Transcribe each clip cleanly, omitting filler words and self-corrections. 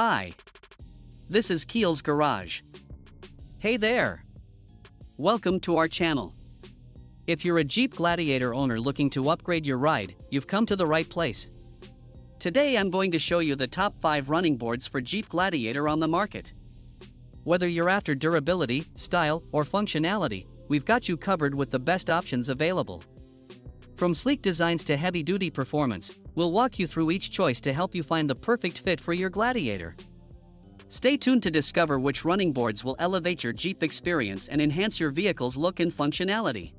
Hi. This is KYX Garage. Hey there. Welcome to our channel. If you're a Jeep Gladiator owner looking to upgrade your ride, you've come to the right place. Today I'm going to show you the top 5 running boards for Jeep Gladiator on the market. Whether you're after durability, style, or functionality, we've got you covered with the best options available. From sleek designs to heavy-duty performance, we'll walk you through each choice to help you find the perfect fit for your Gladiator. Stay tuned to discover which running boards will elevate your Jeep experience and enhance your vehicle's look and functionality.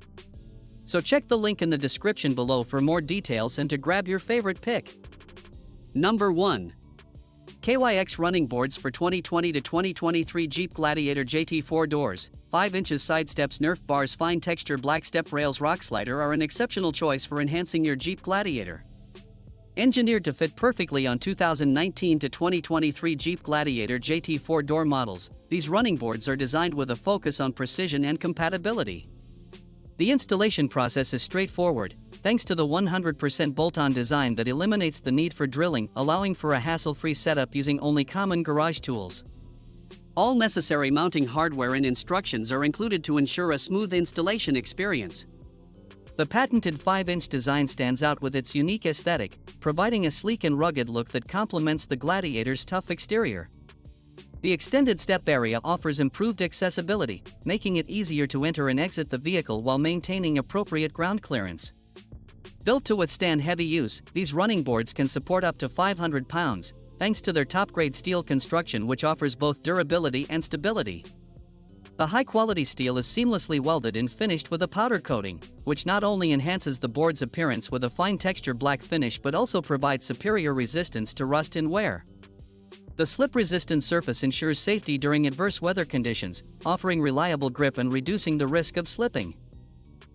So check the link in the description below for more details and to grab your favorite pick. Number 1. KYX Running Boards for 2020 to 2023 Jeep Gladiator JT 4 doors, 5 inches side steps, Nerf bars, fine texture black step rails, rock slider are an exceptional choice for enhancing your Jeep Gladiator. Engineered to fit perfectly on 2019 to 2023 Jeep Gladiator JT 4 door models, these running boards are designed with a focus on precision and compatibility. The installation process is straightforward, thanks to the 100% bolt-on design that eliminates the need for drilling, allowing for a hassle-free setup using only common garage tools. All necessary mounting hardware and instructions are included to ensure a smooth installation experience. The patented 5-inch design stands out with its unique aesthetic, providing a sleek and rugged look that complements the Gladiator's tough exterior. The extended step area offers improved accessibility, making it easier to enter and exit the vehicle while maintaining appropriate ground clearance. Built to withstand heavy use, these running boards can support up to 500 pounds, thanks to their top-grade steel construction which offers both durability and stability. The high-quality steel is seamlessly welded and finished with a powder coating, which not only enhances the board's appearance with a fine texture black finish but also provides superior resistance to rust and wear. The slip-resistant surface ensures safety during adverse weather conditions, offering reliable grip and reducing the risk of slipping.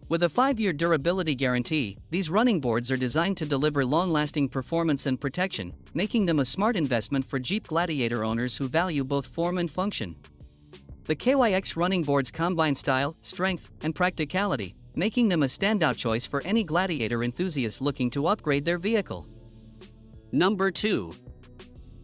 With a 5-year durability guarantee, these running boards are designed to deliver long-lasting performance and protection, making them a smart investment for Jeep Gladiator owners who value both form and function. The KYX running boards combine style, strength, and practicality, making them a standout choice for any Gladiator enthusiast looking to upgrade their vehicle. Number 2.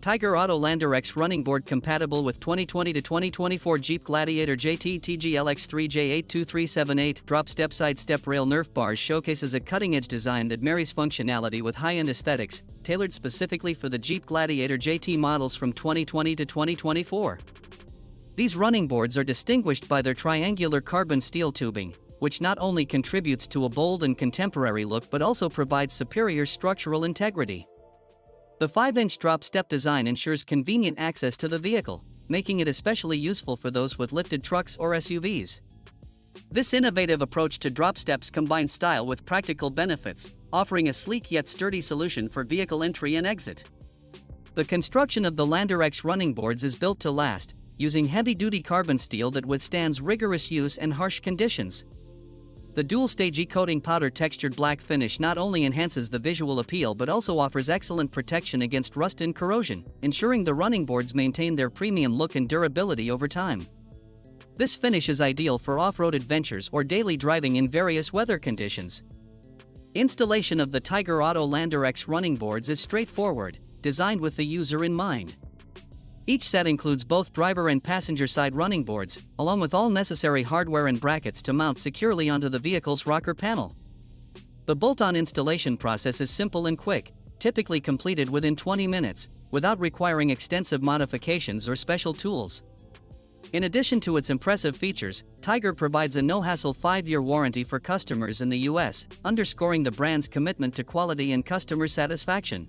Tiger Autolanderx running board compatible with 2020 to 2024 Jeep Gladiator JT TGLX3 J82378 drop step side step rail Nerf bars showcases a cutting-edge design that marries functionality with high-end aesthetics, tailored specifically for the Jeep Gladiator JT models from 2020 to 2024. These running boards are distinguished by their triangular carbon steel tubing, which not only contributes to a bold and contemporary look but also provides superior structural integrity. The 5-inch drop step design ensures convenient access to the vehicle, making it especially useful for those with lifted trucks or SUVs. This innovative approach to drop steps combines style with practical benefits, offering a sleek yet sturdy solution for vehicle entry and exit. The construction of the Autolanderx running boards is built to last, using heavy-duty carbon steel that withstands rigorous use and harsh conditions. The dual-stage e-coating powder-textured black finish not only enhances the visual appeal but also offers excellent protection against rust and corrosion, ensuring the running boards maintain their premium look and durability over time. This finish is ideal for off-road adventures or daily driving in various weather conditions. Installation of the Tiger Autolanderx running boards is straightforward, designed with the user in mind. Each set includes both driver and passenger side running boards, along with all necessary hardware and brackets to mount securely onto the vehicle's rocker panel. The bolt-on installation process is simple and quick, typically completed within 20 minutes, without requiring extensive modifications or special tools. In addition to its impressive features, Tiger provides a no-hassle 5-year warranty for customers in the US, underscoring the brand's commitment to quality and customer satisfaction.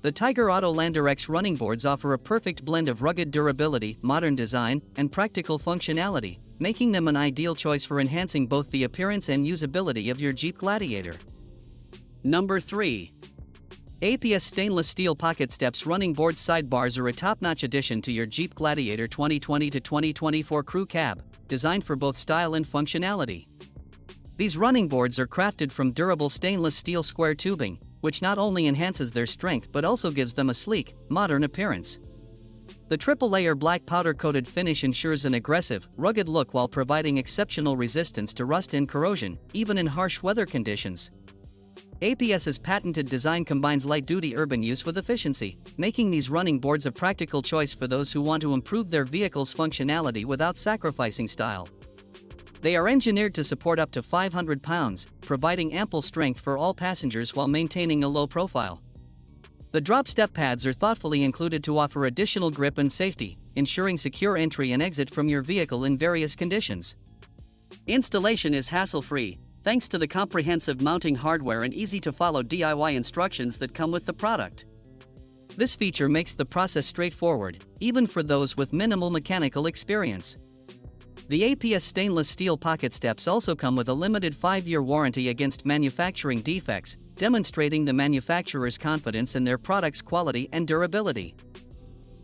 The Tiger Autolanderx running boards offer a perfect blend of rugged durability, modern design, and practical functionality, making them an ideal choice for enhancing both the appearance and usability of your Jeep Gladiator. Number 3. APS Stainless Steel Pocket Steps Running Board Sidebars are a top-notch addition to your Jeep Gladiator 2020 to 2024 crew cab, designed for both style and functionality. These running boards are crafted from durable stainless steel square tubing, which not only enhances their strength but also gives them a sleek, modern appearance. The triple-layer black powder-coated finish ensures an aggressive, rugged look while providing exceptional resistance to rust and corrosion, even in harsh weather conditions. APS's patented design combines light-duty urban use with efficiency, making these running boards a practical choice for those who want to improve their vehicle's functionality without sacrificing style. They are engineered to support up to 500 pounds, providing ample strength for all passengers while maintaining a low profile. The drop step pads are thoughtfully included to offer additional grip and safety, ensuring secure entry and exit from your vehicle in various conditions. Installation is hassle-free, thanks to the comprehensive mounting hardware and easy-to-follow DIY instructions that come with the product. This feature makes the process straightforward, even for those with minimal mechanical experience. The APS stainless steel pocket steps also come with a limited 5-year warranty against manufacturing defects, demonstrating the manufacturer's confidence in their product's quality and durability.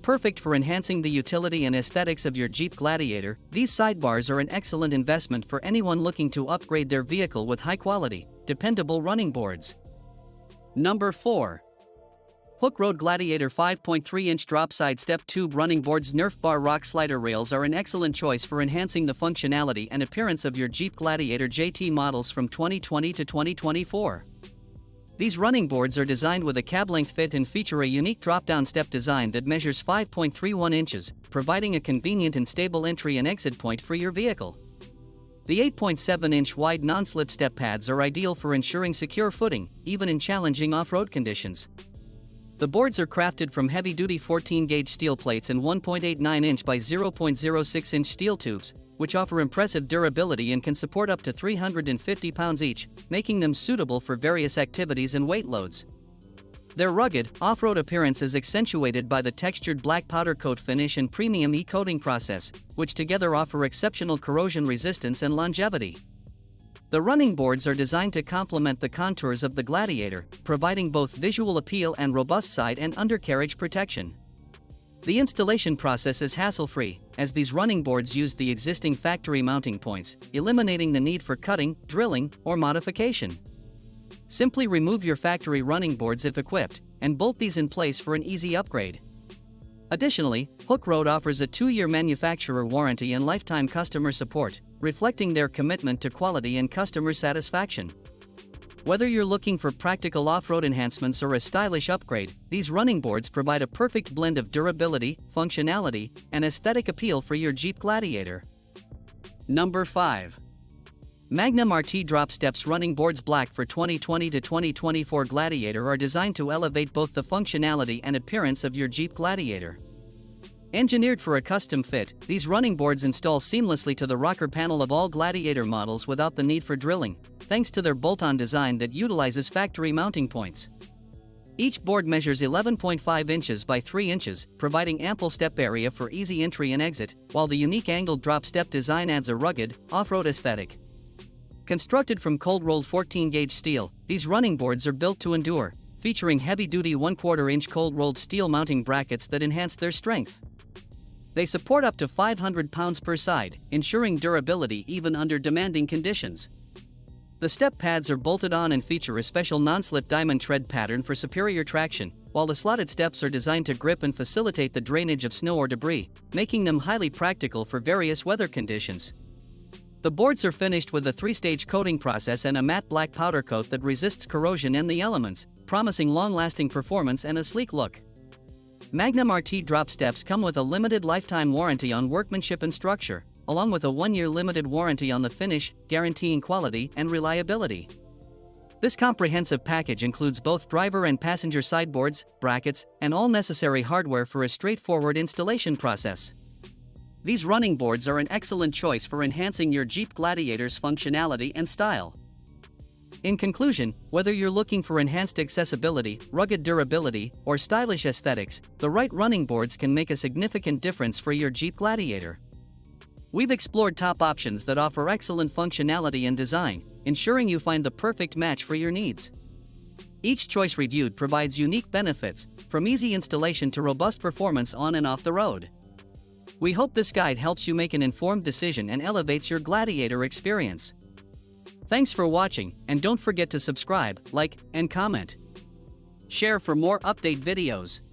Perfect for enhancing the utility and aesthetics of your Jeep Gladiator, these sidebars are an excellent investment for anyone looking to upgrade their vehicle with high-quality, dependable running boards. Number 4. Hook Road Gladiator 5.3-inch drop side step tube running boards. Nerf bar rock slider rails are an excellent choice for enhancing the functionality and appearance of your Jeep Gladiator JT models from 2020 to 2024. These running boards are designed with a cab-length fit and feature a unique drop-down step design that measures 5.31 inches, providing a convenient and stable entry and exit point for your vehicle. The 8.7-inch wide non-slip step pads are ideal for ensuring secure footing, even in challenging off-road conditions. The boards are crafted from heavy-duty 14-gauge steel plates and 1.89-inch by 0.06-inch steel tubes, which offer impressive durability and can support up to 350 pounds each, making them suitable for various activities and weight loads. Their rugged, off-road appearance is accentuated by the textured black powder coat finish and premium e-coating process, which together offer exceptional corrosion resistance and longevity. The running boards are designed to complement the contours of the Gladiator, providing both visual appeal and robust side and undercarriage protection. The installation process is hassle-free, as these running boards use the existing factory mounting points, eliminating the need for cutting, drilling, or modification. Simply remove your factory running boards if equipped, and bolt these in place for an easy upgrade. Additionally, Hook Road offers a 2-year manufacturer warranty and lifetime customer support, reflecting their commitment to quality and customer satisfaction. Whether you're looking for practical off-road enhancements or a stylish upgrade, these running boards provide a perfect blend of durability, functionality, and aesthetic appeal for your Jeep Gladiator. Number 5. Magnum RT Drop Steps Running Boards Black for 2020 to 2024 Gladiator are designed to elevate both the functionality and appearance of your Jeep Gladiator. Engineered for a custom fit, these running boards install seamlessly to the rocker panel of all Gladiator models without the need for drilling, thanks to their bolt-on design that utilizes factory mounting points. Each board measures 11.5 inches by 3 inches, providing ample step area for easy entry and exit, while the unique angled drop step design adds a rugged, off-road aesthetic. Constructed from cold-rolled 14-gauge steel, these running boards are built to endure, featuring heavy-duty 1/4-inch cold-rolled steel mounting brackets that enhance their strength. They support up to 500 pounds per side, ensuring durability even under demanding conditions. The step pads are bolted on and feature a special non-slip diamond tread pattern for superior traction, while the slotted steps are designed to grip and facilitate the drainage of snow or debris, making them highly practical for various weather conditions. The boards are finished with a 3-stage coating process and a matte black powder coat that resists corrosion and the elements, promising long-lasting performance and a sleek look. Magnum RT drop steps come with a limited lifetime warranty on workmanship and structure, along with a 1-year limited warranty on the finish, guaranteeing quality and reliability. This comprehensive package includes both driver and passenger sideboards, brackets, and all necessary hardware for a straightforward installation process. These running boards are an excellent choice for enhancing your Jeep Gladiator's functionality and style. In conclusion, whether you're looking for enhanced accessibility, rugged durability, or stylish aesthetics, the right running boards can make a significant difference for your Jeep Gladiator. We've explored top options that offer excellent functionality and design, ensuring you find the perfect match for your needs. Each choice reviewed provides unique benefits, from easy installation to robust performance on and off the road. We hope this guide helps you make an informed decision and elevates your Gladiator experience. Thanks for watching, and don't forget to subscribe, like, and comment. Share for more update videos.